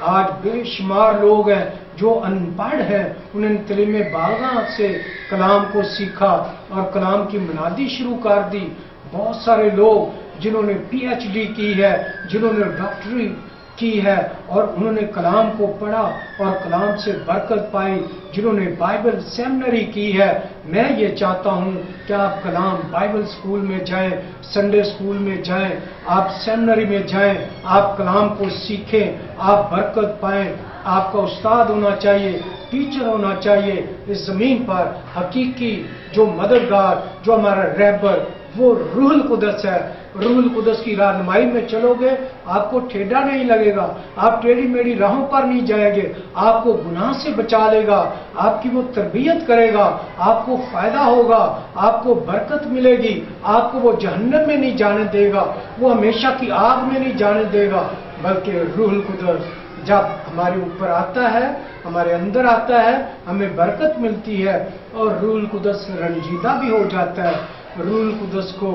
آج بے شمار لوگ ہیں جو انپڑھ ہیں، انہوں نے تعلیم بالغہ سے کلام کو سیکھا اور کلام کی منادی شروع کر دی۔ بہت سارے لوگ جنہوں نے پی ایچ ڈی کی ہے، جنہوں نے ڈاکٹری کی ہے اور انہوں نے کلام کو پڑھا اور کلام سے برکت پائی، جنہوں نے بائبل سیمنری کی ہے۔ میں یہ چاہتا ہوں کہ آپ کلام بائبل سکول میں جائیں، سنڈے سکول میں جائیں، آپ سیمنری میں جائیں، آپ کلام کو سیکھیں، آپ برکت پائیں۔ آپ کا استاد ہونا چاہیے، ٹیچر ہونا چاہیے۔ اس زمین پر حقیقی جو مددگار، جو ہمارا رہبر، وہ روح القدس ہے۔ روح القدس کی رہنمائی میں چلو گے، آپ کو ٹھیڈا نہیں لگے گا، آپ ٹیڑھی میڑھی راہوں پر نہیں جائیں گے، آپ کو گناہ سے بچا لے گا، آپ کی وہ تربیت کرے گا، آپ کو فائدہ ہوگا، آپ کو برکت ملے گی، آپ کو وہ جہنم میں نہیں جانے دے گا، وہ ہمیشہ کی آگ میں نہیں جانے دے گا، بلکہ روح القدس جب ہمارے اوپر آتا ہے، ہمارے اندر آتا ہے، ہمیں برکت ملتی ہے اور روح القدس رنجیدہ بھی ہو جاتا ہے۔ روح القدس کو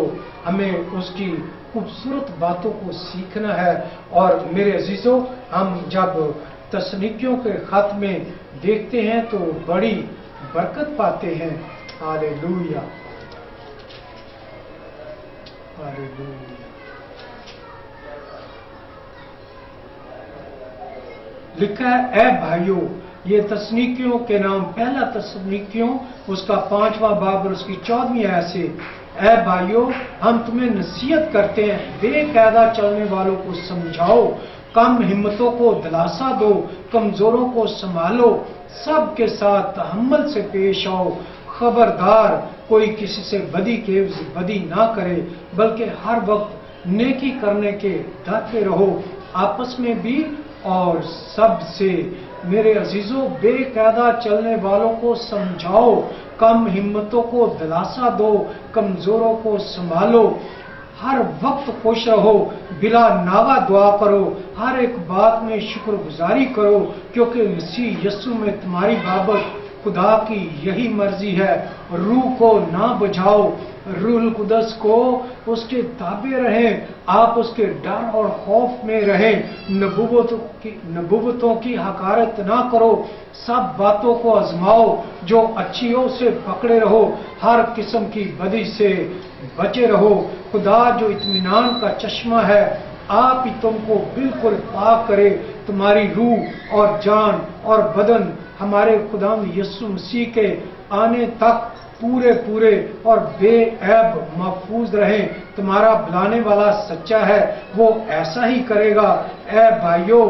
ہمیں اس کی خوبصورت باتوں کو سیکھنا ہے۔ اور میرے عزیزوں، ہم جب تسنیکیوں کے خط میں دیکھتے ہیں تو بڑی برکت پاتے ہیں۔ ہالےلویا، ہالےلویا۔ لکھا ہے، اے بھائیو، یہ تسنیکیوں کے نام، پہلا تسنیکیوں اس کا 5واں باب اور اس کی 14ویں آیت سے، اے بھائیو، ہم تمہیں نصیحت کرتے ہیں، بے قاعدہ چلنے والوں کو سمجھاؤ، کم ہمتوں کو دلاسا دو، کمزوروں کو سنبھالو، سب کے ساتھ تحمل سے پیش آؤ، خبردار کوئی کسی سے بدی کے بدی نہ کرے، بلکہ ہر وقت نیکی کرنے کے ڈرتے رہو، آپس میں بھی اور سب سے۔ میرے عزیزوں، بے قاعدہ چلنے والوں کو سمجھاؤ، کم ہمتوں کو دلاسا دو، کمزوروں کو سنبھالو، ہر وقت خوش رہو، بلا ناغہ دعا کرو، ہر ایک بات میں شکر گزاری کرو، کیونکہ مسیح یسوع میں تمہاری بابت خدا کی یہی مرضی ہے۔ روح کو نہ بجھاؤ، روح القدس کو اس کے تابع رہیں، آپ اس کے ڈر اور خوف میں رہیں، نبوتوں کی حقارت نہ کرو، سب باتوں کو آزماؤ، جو اچھی ہو سے پکڑے رہو، ہر قسم کی بدی سے بچے رہو۔ خدا جو اطمینان کا چشمہ ہے، آپ ہی تم کو بالکل پاک کرے، تمہاری روح اور جان اور بدن ہمارے خداوند یسوع مسیح کے آنے تک پورے اور بے عیب محفوظ رہیں۔ تمہارا بلانے والا سچا ہے، وہ ایسا ہی کرے گا۔ اے بھائیو،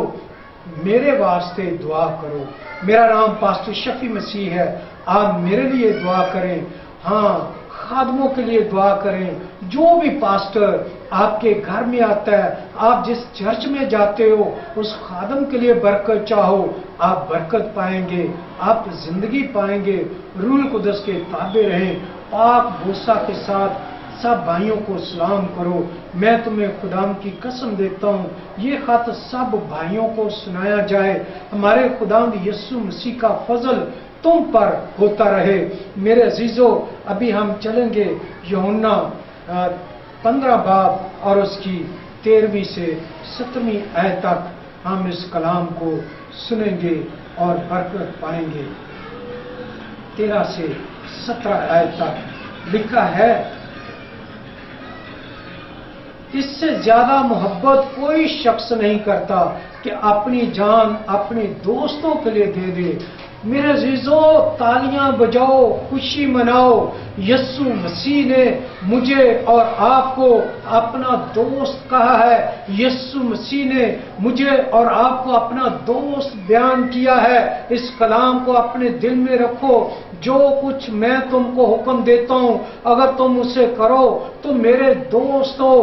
میرے واسطے دعا کرو۔ میرا نام پاسٹر شفیع مسیح ہے، آپ میرے لیے دعا کریں۔ ہاں، خادموں کے لیے دعا کریں، جو بھی پاسٹر آپ کے گھر میں آتا ہے، آپ جس چرچ میں جاتے ہو، اس خادم کے لیے برکت چاہو، آپ برکت پائیں گے، آپ زندگی پائیں گے۔ روح القدس کے تابع رہیں، پاک بوسہ کے ساتھ سب بھائیوں کو سلام کرو۔ میں تمہیں خداوند کی قسم دیتا ہوں، یہ خط سب بھائیوں کو سنایا جائے۔ ہمارے خداوند یسوع مسیح کا فضل تم پر ہوتا رہے۔ میرے عزیزوں، ابھی ہم چلیں گے یوحنا 15 باب اور اس کی 13ویں سے 17ویں آیت تک ہم اس کلام کو سنیں گے اور برکت پائیں گے۔ 13 سے 17 آیت تک لکھا ہے، اس سے زیادہ محبت کوئی شخص نہیں کرتا کہ اپنی جان اپنے دوستوں کے لیے دے دے۔ میرے عزیزوں، تالیاں بجاؤ، خوشی مناؤ، یسوع مسیح نے مجھے اور آپ کو اپنا دوست کہا ہے، یسوع مسیح نے مجھے اور آپ کو اپنا دوست بیان کیا ہے۔ اس کلام کو اپنے دل میں رکھو، جو کچھ میں تم کو حکم دیتا ہوں اگر تم اسے کرو تو میرے دوست ہو۔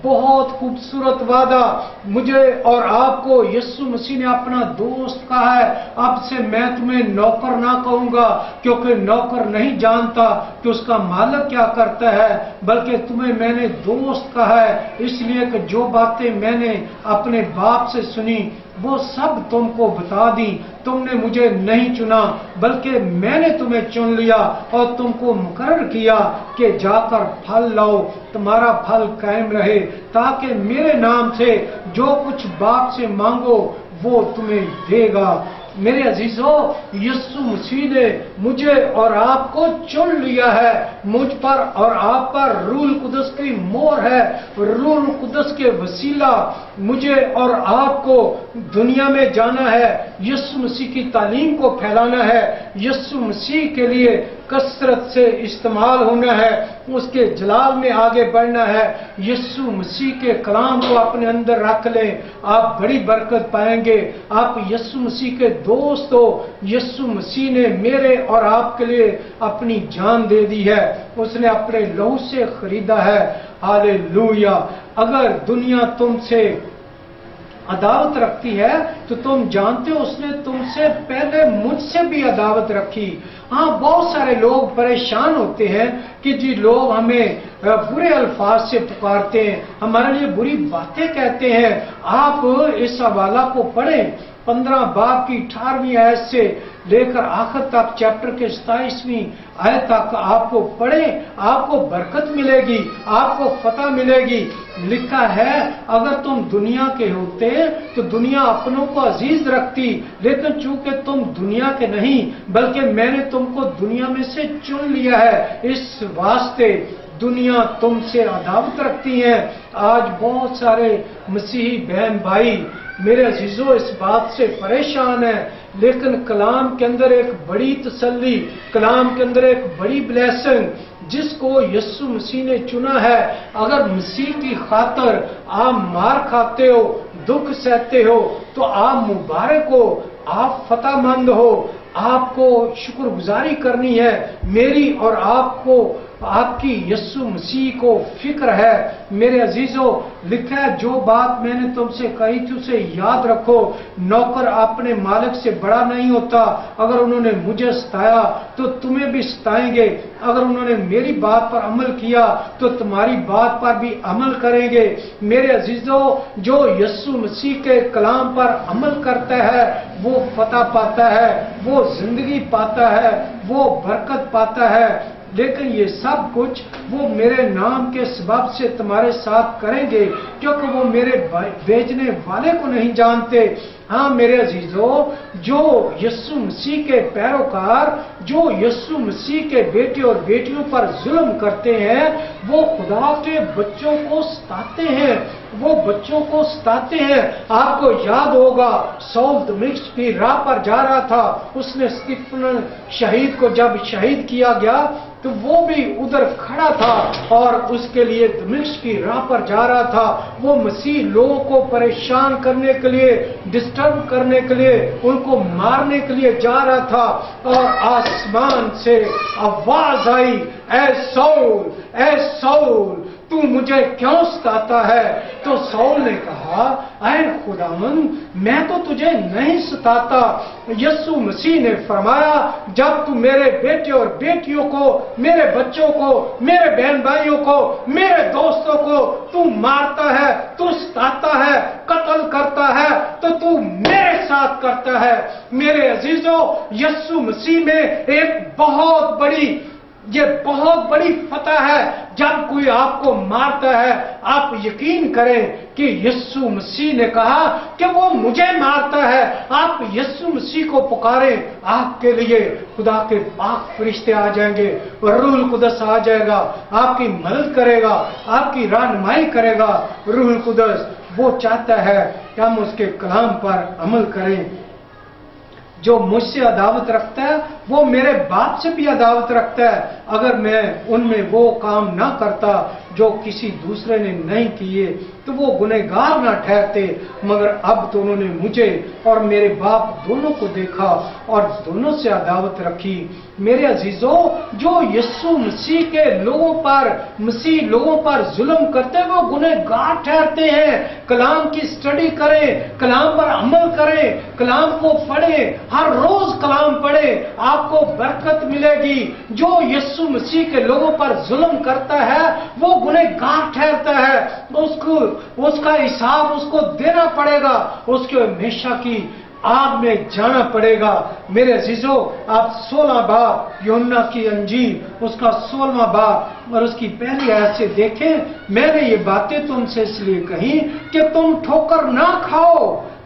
بہت خوبصورت وعدہ، مجھے اور آپ کو یسوع مسیح نے اپنا دوست کہا ہے۔ اب سے میں تمہیں نوکر نہ کہوں گا، کیونکہ نوکر نہیں جانتا کہ اس کا مالک کیا کرتا ہے، بلکہ تمہیں میں نے دوست کہا ہے، اس لیے کہ جو باتیں میں نے اپنے باپ سے سنی وہ سب تم کو بتا دی۔ تم نے مجھے نہیں چنا، بلکہ میں نے تمہیں چن لیا اور تم کو مقرر کیا کہ جا کر پھل لاؤ، تمہارا پھل قائم رہے، تاکہ میرے نام سے جو کچھ باپ سے مانگو وہ تمہیں دے گا۔ میرے عزیزوں، یسوع مسیح نے مجھے اور آپ کو چن لیا ہے۔ مجھ پر اور آپ پر روح القدس کی مہر ہے۔ روح القدس کے وسیلہ مجھے اور آپ کو دنیا میں جانا ہے، یسوع مسیح کی تعلیم کو پھیلانا ہے، یسوع مسیح کے لیے کثرت سے استعمال ہونا ہے، اس کے جلال میں آگے بڑھنا ہے۔ یسوع مسیح کے کلام کو اپنے اندر رکھ لیں، آپ بڑی برکت پائیں گے۔ آپ یسوع مسیح کے دوست ہو۔ یسوع مسیح نے میرے اور آپ کے لیے اپنی جان دے دی ہے، اس نے اپنے لہو سے خریدا ہے۔ ہاللویا۔ اگر دنیا تم سے عداوت رکھتی ہے تو تم جانتے ہو اس نے تم سے پہلے مجھ سے بھی عداوت رکھی۔ ہاں، بہت سارے لوگ پریشان ہوتے ہیں کہ جی لوگ ہمیں برے الفاظ سے پکارتے ہیں، ہمارے لیے بری باتیں کہتے ہیں۔ آپ اس حوالہ کو پڑھیں، 15 باب کی 18ویں آیت سے لے کر آخر تک چیپٹر کے 27ویں آیت تک آپ کو پڑھیں، آپ کو برکت ملے گی، آپ کو فتح ملے گی۔ لکھا ہے اگر تم دنیا کے ہوتے تو دنیا اپنوں کو عزیز رکھتی، لیکن چونکہ تم دنیا کے نہیں بلکہ میں نے تم کو دنیا میں سے چن لیا ہے، اس واسطے دنیا تم سے عداوت رکھتی ہے۔ آج بہت سارے مسیحی بہن بھائی میرے عزیزوں اس بات سے پریشان ہیں، لیکن کلام کے اندر ایک بڑی تسلی، کلام کے اندر ایک بڑی بلیسنگ، جس کو یسوع مسیح نے چنا ہے۔ اگر مسیح کی خاطر آپ مار کھاتے ہو، دکھ سہتے ہو، تو آپ مبارک ہو، آپ فتح مند ہو۔ آپ کو شکر گزاری کرنی ہے۔ میری اور آپ کو آپ کی یسوع مسیح کو فکر ہے۔ میرے عزیزوں، لکھا ہے جو بات میں نے تم سے کہی تھی اسے یاد رکھو، نوکر اپنے مالک سے بڑا نہیں ہوتا۔ اگر انہوں نے مجھے ستایا تو تمہیں بھی ستائیں گے، اگر انہوں نے میری بات پر عمل کیا تو تمہاری بات پر بھی عمل کریں گے۔ میرے عزیزوں، جو یسوع مسیح کے کلام پر عمل کرتا ہے وہ فتح پاتا ہے، وہ زندگی پاتا ہے، وہ برکت پاتا ہے۔ لیکن یہ سب کچھ وہ میرے نام کے سبب سے تمہارے ساتھ کریں گے، کیونکہ وہ میرے بھیجنے والے کو نہیں جانتے۔ ہاں میرے عزیزوں، جو یسوع مسیح کے پیروکار، جو یسوع مسیح کے بیٹے اور بیٹیوں پر ظلم کرتے ہیں، وہ خدا کے بچوں کو ستاتے ہیں، وہ بچوں کو ستاتے ہیں۔ آپ کو یاد ہوگا سول دمشق کی راہ پر جا رہا تھا، اس نے اسطیفن شہید کو جب شہید کیا گیا تو وہ بھی ادھر کھڑا تھا اور اس کے لیے دمشق کی راہ پر جا رہا تھا۔ وہ مسیح لوگوں کو پریشان کرنے کے لیے، ڈسٹرب کرنے کے لیے، ان کو مارنے کے لیے جا رہا تھا، اور آسمان سے آواز آئی، اے سول، اے سول، تو مجھے کیوں ستاتا ہے؟ تو سول نے کہا، اے خداوند، میں تو تجھے نہیں ستاتا۔ یسوع مسیح نے فرمایا، جب تو میرے بیٹے اور بیٹیوں کو، میرے بچوں کو، میرے بہن بھائیوں کو، میرے دوستوں کو تو مارتا ہے، تو ستاتا ہے، قتل کرتا ہے، تو میرے ساتھ کرتا ہے۔ میرے عزیزوں، یسوع مسیح میں ایک بہت بڑی فتح ہے۔ جب کوئی آپ کو مارتا ہے، آپ یقین کریں کہ یسوع مسیح نے کہا کہ وہ مجھے مارتا ہے۔ آپ یسوع مسیح کو پکاریں، آپ کے لیے خدا کے پاک فرشتے آ جائیں گے، روح القدس آ جائے گا، آپ کی مدد کرے گا، آپ کی رہنمائی کرے گا۔ روح القدس وہ چاہتا ہے کہ ہم اس کے کلام پر عمل کریں۔ جو مجھ سے عداوت رکھتا ہے وہ میرے باپ سے بھی عداوت رکھتا ہے۔ اگر میں ان میں وہ کام نہ کرتا جو کسی دوسرے نے نہیں کیے تو وہ گنہگار نہ ٹھہرتے، مگر اب تو انہوں نے مجھے اور میرے باپ دونوں کو دیکھا اور دونوں سے عداوت رکھی۔ میرے عزیزوں، جو یسوع مسیح کے مسیح لوگوں پر ظلم کرتے ہیں وہ گنہگار ٹھہرتے ہیں۔ کلام کی سٹڈی کریں، کلام پر عمل کریں، کلام کو پڑھیں، ہر روز کلام پڑھیں، آپ کو برکت ملے گی۔ جو یسوع مسیح کے لوگوں پر ظلم کرتا ہے وہ گنہگار ٹھہرتا ہے، اس کا حساب اس کو دینا پڑے گا، اس کے ہمیشہ کی آگ میں جانا پڑے گا۔ میرے عزیزوں، آپ 16 باب یوحنا کی انجیل اس کا 16واں باب اور اس کی پہلی آیت سے دیکھیں۔ میں نے یہ باتیں تم سے اس لیے کہیں کہ تم ٹھوکر نہ کھاؤ۔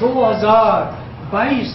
2022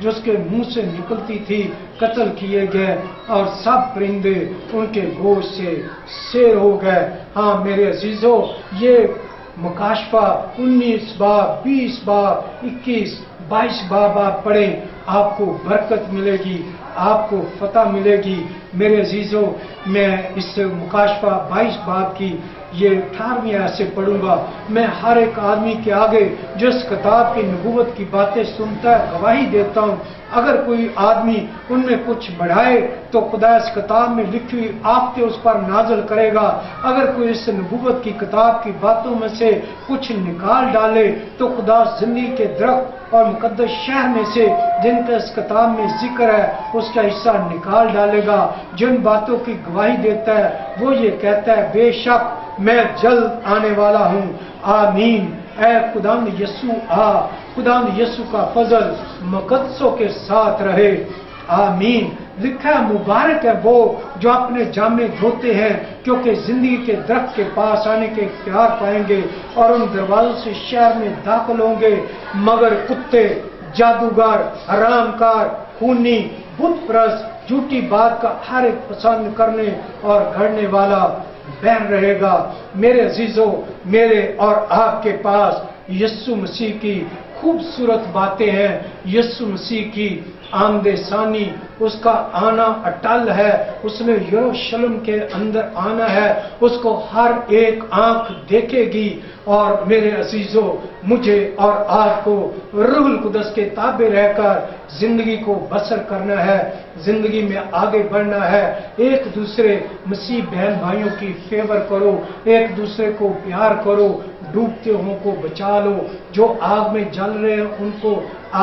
جو اس کے منہ سے نکلتی تھی قتل کیے گئے، اور سب پرندے ان کے گوشت سے سیر ہو گئے۔ ہاں میرے عزیزو، یہ مکاشفہ 19 باب 20 باب 21 22 باب آپ پڑھیں، آپ کو برکت ملے گی، آپ کو فتح ملے گی۔ میرے عزیزو، میں اس مکاشفہ 22 باب کی یہ 18ویں آیت سے پڑھوں گا۔ میں ہر ایک آدمی کے آگے جو اس کتاب کی نبوت کی باتیں سنتا ہے گواہی دیتا ہوں، اگر کوئی آدمی ان میں کچھ بڑھائے تو خدا اس کتاب میں لکھی ہوئی آفتے اس پر نازل کرے گا، اگر کوئی اس نبوت کی کتاب کی باتوں میں سے کچھ نکال ڈالے تو خدا زندگی کے درخت اور مقدس شہر میں سے جن کا اس کتاب میں ذکر ہے اس کا حصہ نکال ڈالے گا۔ جن باتوں کی گواہی دیتا ہے وہ یہ کہتا ہے، بے شک میں جلد آنے والا ہوں۔ آمین۔ اے خداوند یسوع آ، خداوند یسوع کا فضل مقدسوں کے ساتھ رہے۔ آمین۔ لکھا ہے، مبارک ہے وہ جو اپنے جامے دھوتے ہیں کیونکہ زندگی کے درخت کے پاس آنے کے اختیار پائیں گے اور ان دروازوں سے شہر میں داخل ہوں گے، مگر کتے، جادوگر، حرام کار، خونی، بت پرست، جھوٹی بات کا ہر ایک پسند کرنے اور گھڑنے والا بہن رہے گا۔ میرے عزیزو، میرے اور آپ کے پاس یسوع مسیح کی خوبصورت باتیں ہیں، یسوع مسیح کی آمد ثانی، اس کا آنا اٹل ہے، اس نے یروشلم کے اندر آنا ہے، اس کو ہر ایک آنکھ دیکھے گی۔ اور میرے عزیزو، مجھے اور آپ کو روح القدس کے تابع رہ کر زندگی کو بسر کرنا ہے، زندگی میں آگے بڑھنا ہے۔ ایک دوسرے مسیح بہن بھائیوں کی فیور کرو، ایک دوسرے کو پیار کرو، ڈوبتے ہوں کو بچا لو، جو آگ میں جل رہے ہیں ان کو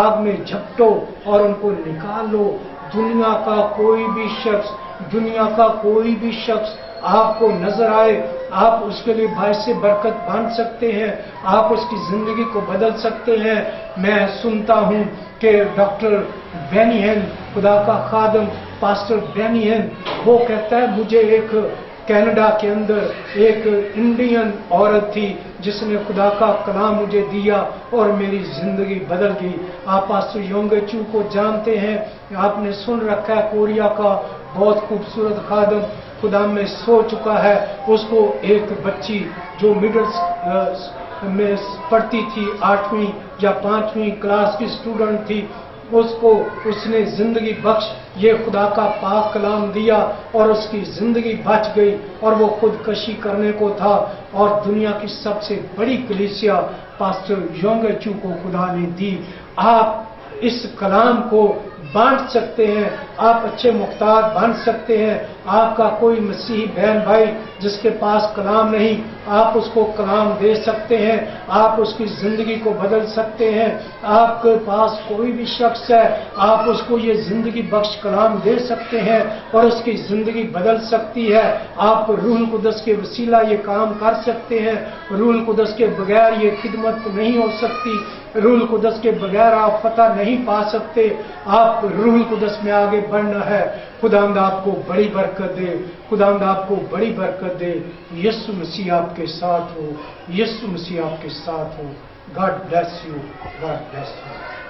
آگ میں جھپٹو اور ان کو نکال لو۔ دنیا کا کوئی بھی شخص آپ کو نظر آئے، آپ اس کے لیے باعث برکت بن سکتے ہیں، آپ اس کی زندگی کو بدل سکتے ہیں۔ میں سنتا ہوں کہ ڈاکٹر بینی ہین، خدا کا خادم پاسٹر بینی ہین، وہ کہتا ہے، مجھے ایک کینیڈا کے اندر ایک انڈین عورت تھی جس نے خدا کا کلام مجھے دیا اور میری زندگی بدل گئی۔ آپ پاسٹر یونگ چو کو جانتے ہیں، آپ نے سن رکھا ہے، کوریا کا بہت خوبصورت خادم خدا میں سو چکا ہے۔ اس کو ایک بچی جو مڈل میں پڑھتی تھی، 8ویں یا 5ویں کلاس کی اسٹوڈنٹ تھی، اس نے زندگی بخش یہ خدا کا پاک کلام دیا اور اس کی زندگی بچ گئی اور وہ خودکشی کرنے کو تھا، اور دنیا کی سب سے بڑی کلیسیا پاسٹر یونگ چو کو خدا نے دی۔ آپ اس کلام کو بانٹ سکتے ہیں، آپ اچھے مختار بن سکتے ہیں۔ آپ کا کوئی مسیحی بہن بھائی جس کے پاس کلام نہیں، آپ اس کو کلام دے سکتے ہیں، آپ اس کی زندگی کو بدل سکتے ہیں۔ آپ کے پاس کوئی بھی شخص ہے، آپ اس کو یہ زندگی بخش کلام دے سکتے ہیں اور اس کی زندگی بدل سکتی ہے۔ آپ روح القدس کے وسیلہ یہ کام کر سکتے ہیں۔ روح القدس کے بغیر یہ خدمت نہیں ہو سکتی، روح القدس کے بغیر آپ فتح نہیں پا سکتے۔ آپ روح القدس میں آگے بڑھنا ہے۔ خداوند آپ کو بڑی برکت دے، خداوند آپ کو بڑی برکت دے۔ یسوع مسیح آپ کے ساتھ ہو، یسوع مسیح آپ کے ساتھ ہو۔ God bless you, God bless you.